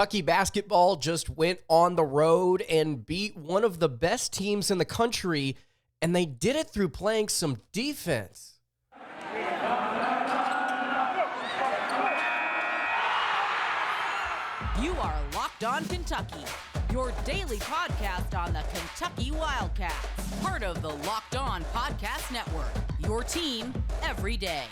Kentucky basketball just went on the road and beat one of the best teams in the country, and they did it through playing some defense. You are Locked On Kentucky, your daily podcast on the Kentucky Wildcats, part of the Locked On Podcast Network, your team every day.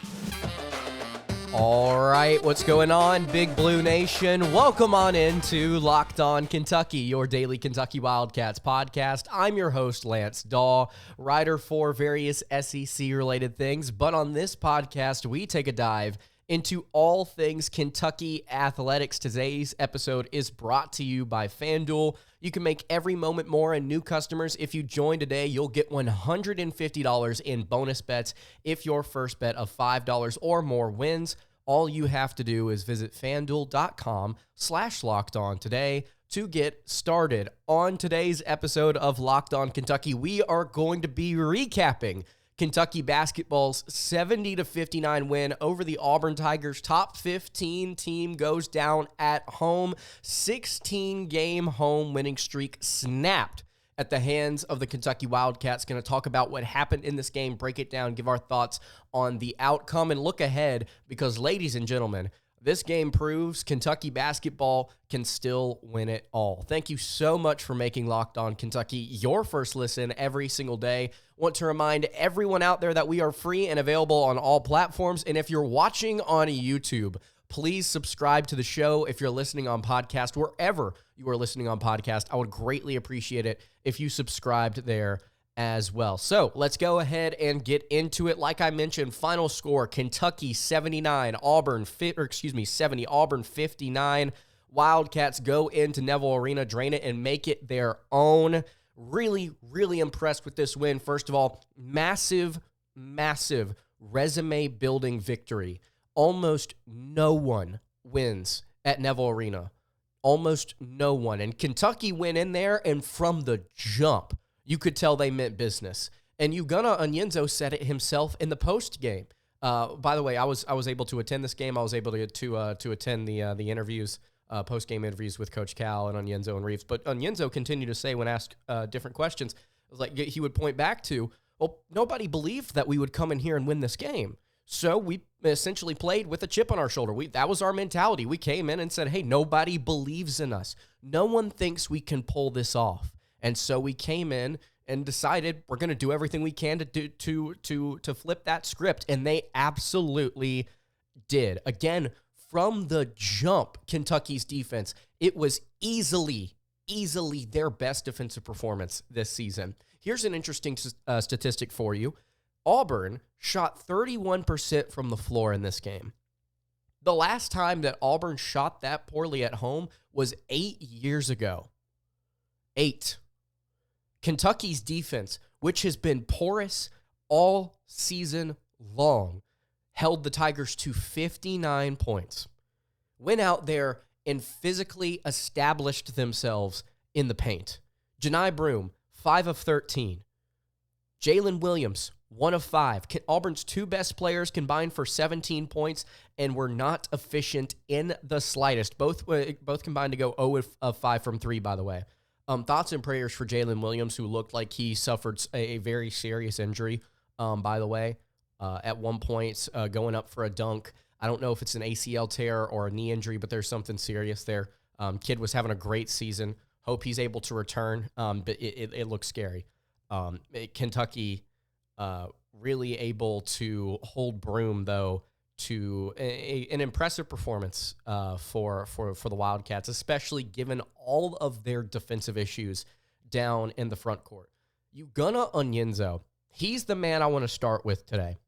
All right, what's going on, Big Blue Nation? Welcome on into Locked On Kentucky, your daily Kentucky Wildcats podcast. I'm your host, Lance Dawe, writer for various SEC-related things. But on this podcast, we take a dive into all things Kentucky athletics. Today's episode is brought to you by FanDuel. You can make every moment more, and new customers, if you join today, you'll get $150 in bonus bets if your first bet of $5 or more wins. All you have to do is visit FanDuel.com/LockedOn today to get started. On today's episode of Locked On Kentucky, we are going to be recapping Kentucky basketball's 70-59 win over the Auburn Tigers. Top 15 team goes down at home. 16-game home winning streak snapped at the hands of the Kentucky Wildcats. Going to talk about what happened in this game, break it down, give our thoughts on the outcome, and look ahead because, ladies and gentlemen, this game proves Kentucky basketball can still win it all. Thank you so much for making Locked On Kentucky your first listen every single day. Want to remind everyone out there that we are free and available on all platforms. And if you're watching on YouTube, please subscribe to the show. If you're listening on podcast, wherever you are listening on podcast, I would greatly appreciate it if you subscribed there as well. So let's go ahead and get into it. Like I mentioned, final score, Kentucky 79, 70, Auburn 59. Wildcats go into Neville Arena, drain it, and make it their own. Really, really impressed with this win. First of all, massive resume-building victory. Almost no one wins at Neville Arena. Almost no one. And Kentucky went in there, and from the jump, you could tell they meant business. And Ugonna Onyenso said it himself in the post game. By the way, I was able to attend this game. I was able to attend the interviews, post game interviews with Coach Cal and Onyenso and Reeves. But Onyenso continued to say when asked different questions, it was like he would point back to, well, nobody believed that we would come in here and win this game. So we essentially played with a chip on our shoulder. That was our mentality. We came in and said, hey, nobody believes in us. No one thinks we can pull this off. And so we came in and decided we're going to do everything we can to flip that script, and they absolutely did. Again, from the jump, Kentucky's defense, it was easily their best defensive performance this season. Here's an interesting statistic for you. Auburn shot 31% from the floor in this game. The last time that Auburn shot that poorly at home was 8 years ago. 8. Kentucky's defense, which has been porous all season long, held the Tigers to 59 points. Went out there and physically established themselves in the paint. Johni Broome, 5 of 13. Jalen Williams, 1 of 5. Auburn's two best players combined for 17 points and were not efficient in the slightest. Both combined to go 0 of 5 from 3, by the way. Thoughts and prayers for Jalen Williams, who looked like he suffered a very serious injury, by the way, at one point going up for a dunk. I don't know if it's an ACL tear or a knee injury, but there's something serious there. Kid was having a great season. Hope he's able to return, but it looks scary. Kentucky really able to hold Broome, though, to an impressive performance for the Wildcats, especially given all of their defensive issues down in the front court. Ugonna Onyenso, he's the man I want to start with today.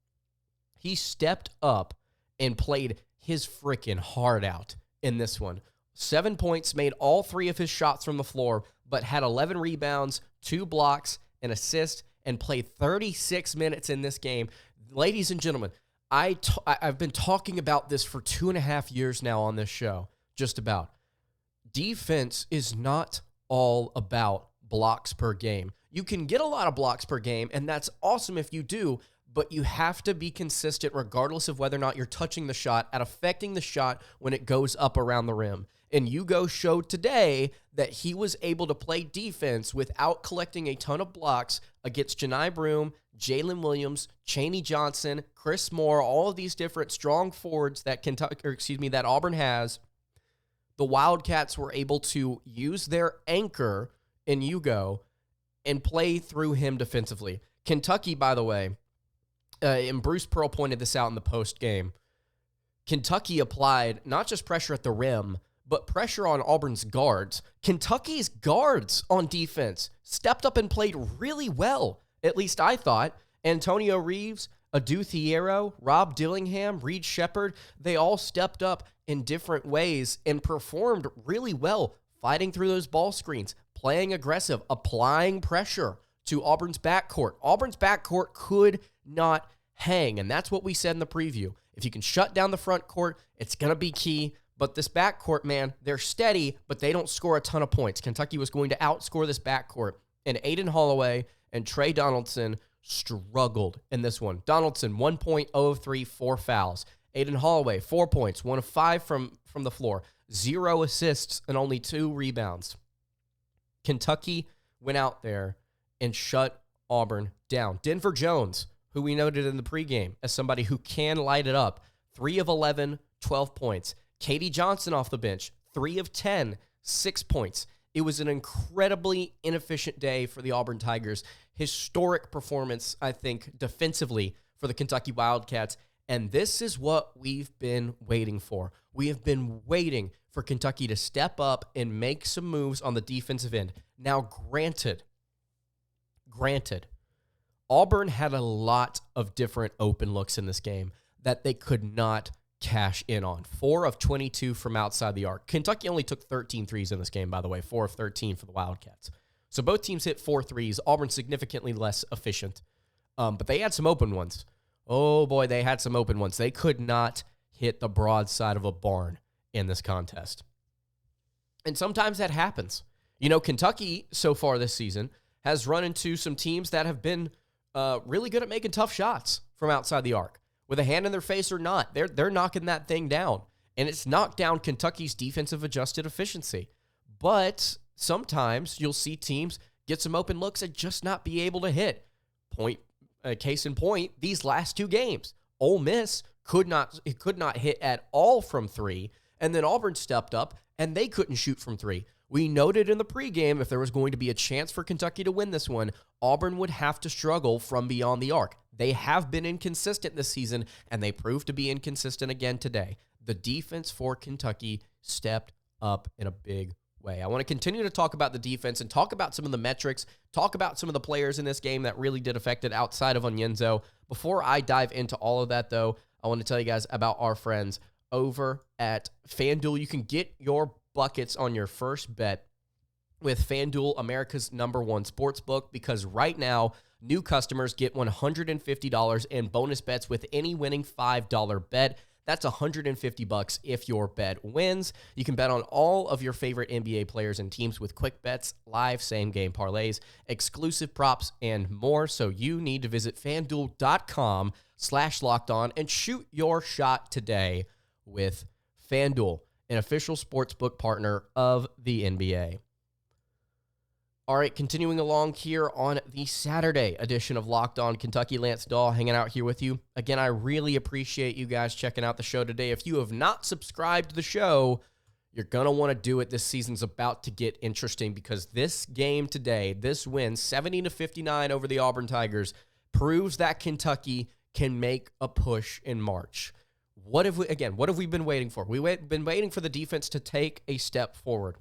He stepped up and played his freaking heart out in this one. 7 points, made all 3 of his shots from the floor, but had 11 rebounds, 2 blocks, an assist, and played 36 minutes in this game. Ladies and gentlemen, I've been talking about this for 2.5 years now on this show, just about. Defense is not all about blocks per game. You can get a lot of blocks per game, and that's awesome if you do, but you have to be consistent regardless of whether or not you're touching the shot at affecting the shot when it goes up around the rim. And Hugo showed today that he was able to play defense without collecting a ton of blocks against Janai Broome, Jalen Williams, Chaney Johnson, Chris Moore, all of these different strong forwards that that Auburn has. The Wildcats were able to use their anchor in Hugo and play through him defensively. Kentucky, by the way, and Bruce Pearl pointed this out in the post game, Kentucky applied not just pressure at the rim, but pressure on Auburn's guards. Kentucky's guards on defense stepped up and played really well, at least I thought. Antonio Reeves, Adu Thiero, Rob Dillingham, Reed Shepard, they all stepped up in different ways and performed really well, fighting through those ball screens, playing aggressive, applying pressure to Auburn's backcourt. Auburn's backcourt could not hang, and that's what we said in the preview. If you can shut down the front court, it's going to be key. But this backcourt, man, they're steady, but they don't score a ton of points. Kentucky was going to outscore this backcourt, and Aiden Holloway and Trey Donaldson struggled in this one. Donaldson, 1 point, 0 of 3, 4 fouls. Aiden Holloway, 4 points, 1 of 5 from the floor, 0 assists, and only 2 rebounds. Kentucky went out there and shut Auburn down. Denver Jones, who we noted in the pregame as somebody who can light it up, 3 of 11, 12 points. Katie Johnson off the bench, 3 of 10, 6 points. It was an incredibly inefficient day for the Auburn Tigers. Historic performance, I think, defensively for the Kentucky Wildcats. And this is what we've been waiting for. We have been waiting for Kentucky to step up and make some moves on the defensive end. Now, granted, Auburn had a lot of different open looks in this game that they could not cash in on. 4 of 22 from outside the arc. Kentucky only took 13 threes in this game, by the way, 4 of 13 for the Wildcats. So both teams hit 4 threes. Auburn significantly less efficient, but they had some open ones. Oh boy, they had some open ones. They could not hit the broadside of a barn in this contest. And sometimes that happens. You know, Kentucky so far this season has run into some teams that have been really good at making tough shots from outside the arc. With a hand in their face or not, they're knocking that thing down. And it's knocked down Kentucky's defensive adjusted efficiency. But sometimes you'll see teams get some open looks and just not be able to hit. Case in point, these last 2 games. Ole Miss could not hit at all from 3, and then Auburn stepped up, and they couldn't shoot from 3. We noted in the pregame if there was going to be a chance for Kentucky to win this one, Auburn would have to struggle from beyond the arc. They have been inconsistent this season, and they proved to be inconsistent again today. The defense for Kentucky stepped up in a big way. I want to continue to talk about the defense and talk about some of the metrics, talk about some of the players in this game that really did affect it outside of Onyenso. Before I dive into all of that, though, I want to tell you guys about our friends over at FanDuel. You can get your buckets on your first bet with FanDuel, America's #1 sportsbook, because right now, new customers get $150 in bonus bets with any winning $5 bet. That's $150 if your bet wins. You can bet on all of your favorite NBA players and teams with quick bets, live same-game parlays, exclusive props, and more. So you need to visit FanDuel.com/lockedon and shoot your shot today with FanDuel, an official sportsbook partner of the NBA. All right, continuing along here on the Saturday edition of Locked On Kentucky, Lance Dawe hanging out here with you. Again, I really appreciate you guys checking out the show today. If you have not subscribed to the show, you're going to want to do it. This season's about to get interesting because this game today, this win, 70-59 over the Auburn Tigers, proves that Kentucky can make a push in March. What have we been waiting for? We've been waiting for the defense to take a step forward,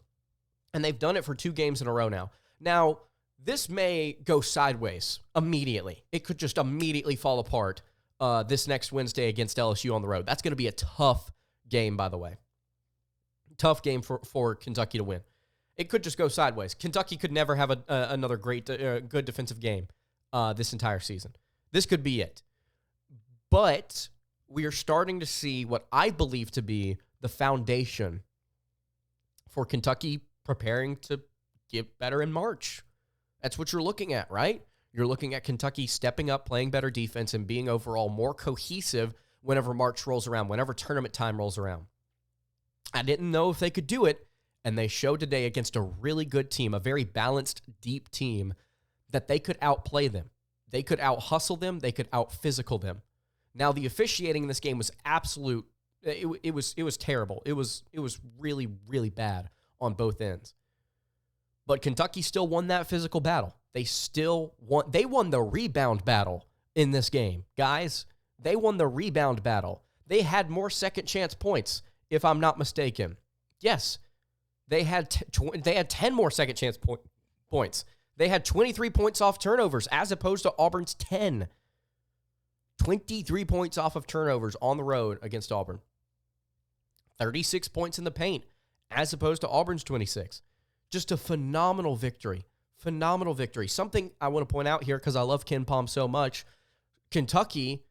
and they've done it for 2 games in a row now. Now, this may go sideways immediately. It could just immediately fall apart this next Wednesday against LSU on the road. That's going to be a tough game, by the way. Tough game for Kentucky to win. It could just go sideways. Kentucky could never have another great, good defensive game this entire season. This could be it. But we are starting to see what I believe to be the foundation for Kentucky preparing to get better in March. That's what you're looking at, right? You're looking at Kentucky stepping up, playing better defense, and being overall more cohesive whenever March rolls around, whenever tournament time rolls around. I didn't know if they could do it, and they showed today against a really good team, a very balanced, deep team, that they could outplay them. They could out-hustle them. They could out-physical them. Now, the officiating in this game was absolute. It was terrible. It was really, really bad on both ends. But Kentucky still won that physical battle. They won the rebound battle in this game. Guys, they won the rebound battle. They had more second chance points, if I'm not mistaken. Yes, they had 10 more second chance points. They had 23 points off turnovers as opposed to Auburn's 10. 23 points off of turnovers on the road against Auburn. 36 points in the paint as opposed to Auburn's 26. Just a phenomenal victory. Phenomenal victory. Something I want to point out here because I love KenPom so much. Kentucky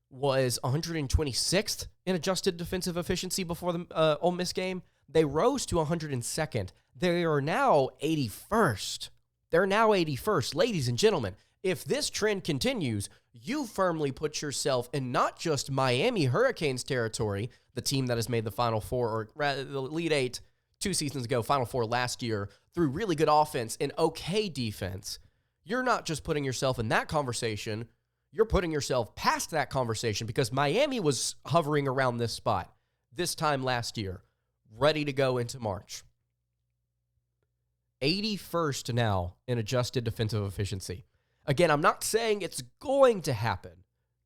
was 126th in adjusted defensive efficiency before the Ole Miss game. They rose to 102nd. They are now 81st. They're now 81st. Ladies and gentlemen, if this trend continues, you firmly put yourself in not just Miami Hurricanes territory, the team that has made the Final Four, or rather the Elite Eight 2 seasons ago, Final Four last year, through really good offense and okay defense. You're not just putting yourself in that conversation, you're putting yourself past that conversation because Miami was hovering around this spot this time last year, ready to go into March. 81st now in adjusted defensive efficiency. Again, I'm not saying it's going to happen.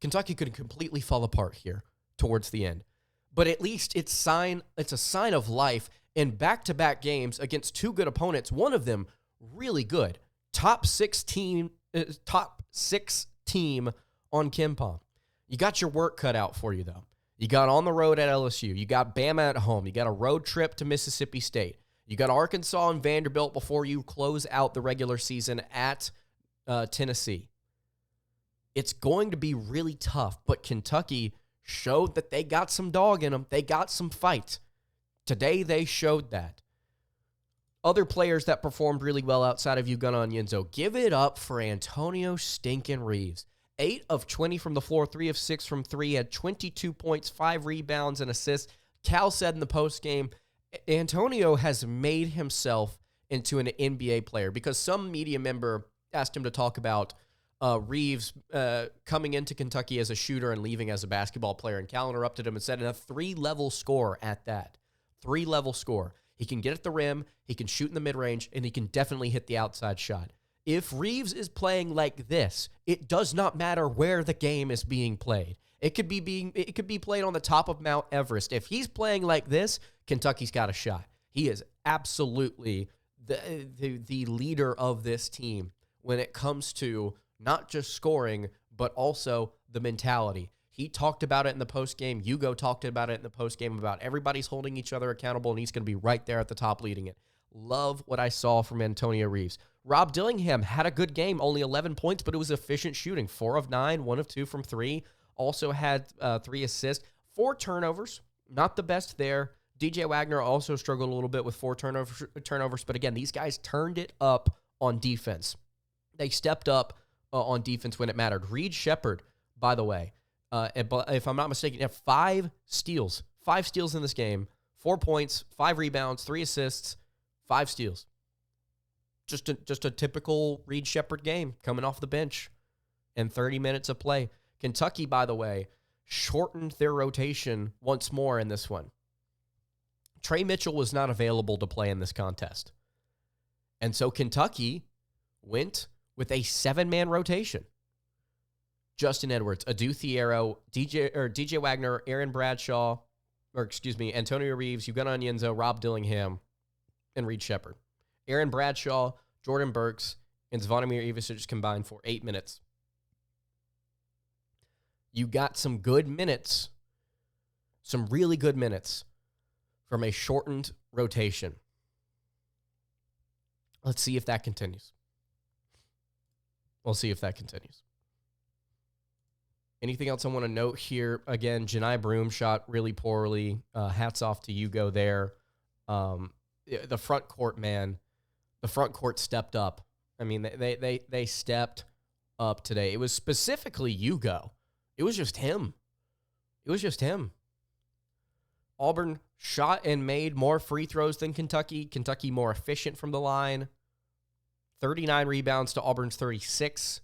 Kentucky could completely fall apart here towards the end. But at least it's a sign of life in back-to-back games against 2 good opponents, one of them really good. Top 6 team on KenPom. You got your work cut out for you, though. You got on the road at LSU. You got Bama at home. You got a road trip to Mississippi State. You got Arkansas and Vanderbilt before you close out the regular season at Tennessee. It's going to be really tough, but Kentucky showed that they got some dog in them. They got some fight. Today, they showed that. Other players that performed really well outside of Ugonna and Onyenso, give it up for Antonio stinking Reeves. 8 of 20 from the floor, 3 of 6 from 3, had 22 points, 5 rebounds, and assists. Cal said in the postgame, Antonio has made himself into an NBA player because some media member asked him to talk about Reeves coming into Kentucky as a shooter and leaving as a basketball player, and Cal interrupted him and said, a 3-level score at that. 3-level score. He can get at the rim, he can shoot in the mid-range, and he can definitely hit the outside shot. If Reeves is playing like this, it does not matter where the game is being played. It could be played on the top of Mount Everest. If he's playing like this, Kentucky's got a shot. He is absolutely the leader of this team when it comes to not just scoring, but also the mentality. He talked about it in the postgame. Hugo talked about it in the postgame about everybody's holding each other accountable, and he's going to be right there at the top leading it. Love what I saw from Antonio Reeves. Rob Dillingham had a good game, only 11 points, but it was efficient shooting. 4 of 9, 1 of 2 from 3. Also had 3 assists, 4 turnovers. Not the best there. DJ Wagner also struggled a little bit with 4 turnovers, but again, these guys turned it up on defense. They stepped up on defense when it mattered. Reed Sheppard, by the way, if I'm not mistaken, had 5 steals. 5 steals in this game. 4 points, 5 rebounds, 3 assists, 5 steals. Just a typical Reed Sheppard game coming off the bench and 30 minutes of play. Kentucky, by the way, shortened their rotation once more in this one. Trey Mitchell was not available to play in this contest. And so Kentucky went with a 7-man rotation. Justin Edwards, Adu Thiero, DJ Wagner, Antonio Reeves, Ugonna Onyenso, Rob Dillingham, and Reed Sheppard. Aaron Bradshaw, Jordan Burks, and Zvonimir Ivicic combined for 8 minutes. You got some good minutes, some really good minutes from a shortened rotation. Let's see if that continues. We'll see if that continues. Anything else I want to note here? Again, Janai Broom shot really poorly. Hats off to Hugo there. The front court, man. The front court stepped up. I mean, they stepped up today. It was specifically Hugo. It was just him. Auburn shot and made more free throws than Kentucky. Kentucky more efficient from the line. 39 rebounds to Auburn's 36.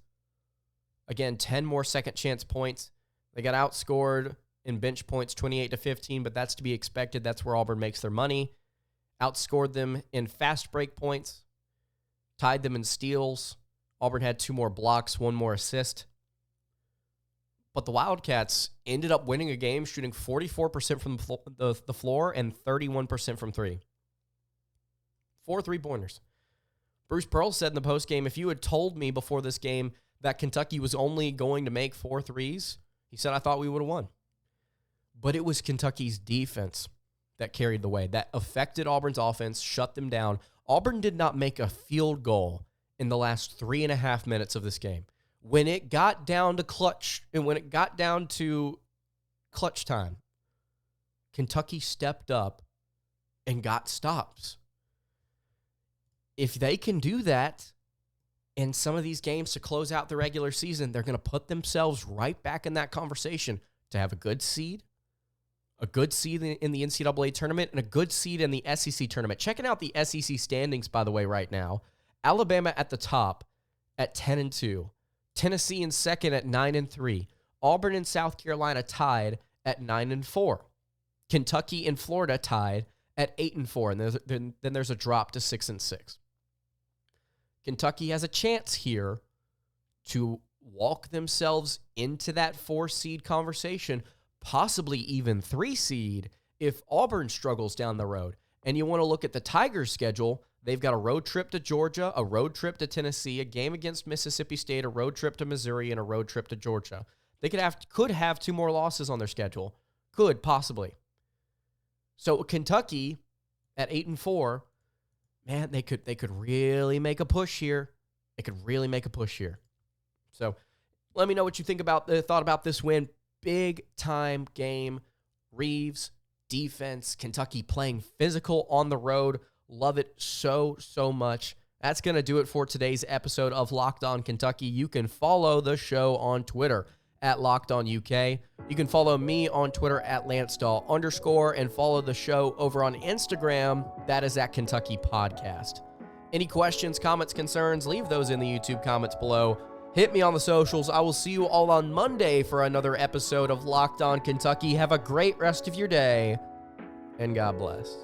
Again, 10 more second chance points. They got outscored in bench points 28-15, but that's to be expected. That's where Auburn makes their money. Outscored them in fast break points. Tied them in steals. Auburn had 2 more blocks, 1 more assist. But the Wildcats ended up winning a game shooting 44% from the floor and 31% from 3. 4 3-pointers. Bruce Pearl said in the postgame, if you had told me before this game that Kentucky was only going to make 4 threes, he said, I thought we would have won. But it was Kentucky's defense that carried the way, that affected Auburn's offense, shut them down. Auburn did not make a field goal in the last 3.5 minutes of this game. When it got down to clutch time, Kentucky stepped up and got stops. If they can do that in some of these games to close out the regular season, they're going to put themselves right back in that conversation to have a good seed in the NCAA tournament, and a good seed in the SEC tournament. Checking out the SEC standings, by the way, right now. Alabama at the top at 10-2. Tennessee in second at 9-3. Auburn and South Carolina tied at 9-4. Kentucky and Florida tied at 8-4. And then there's a drop to 6-6. Kentucky has a chance here to walk themselves into that 4 seed conversation, possibly even 3 seed if Auburn struggles down the road. And you want to look at the Tigers' schedule. They've got a road trip to Georgia, a road trip to Tennessee, a game against Mississippi State, a road trip to Missouri, and a road trip to Georgia. They could have 2 more losses on their schedule. Could, possibly. So Kentucky at 8-4, man, they could really make a push here. So let me know what you thought about this win. Big time game. Reeves, defense, Kentucky playing physical on the road. Love it so much. That's going to do it for today's episode of Locked On Kentucky. You can follow the show on Twitter at Locked On UK. You can follow me on Twitter at @LanceDawe_ and follow the show over on Instagram. That is at Kentucky Podcast. Any questions, comments, concerns, leave those in the YouTube comments below. Hit me on the socials. I will see you all on Monday for another episode of Locked On Kentucky. Have a great rest of your day, and God bless.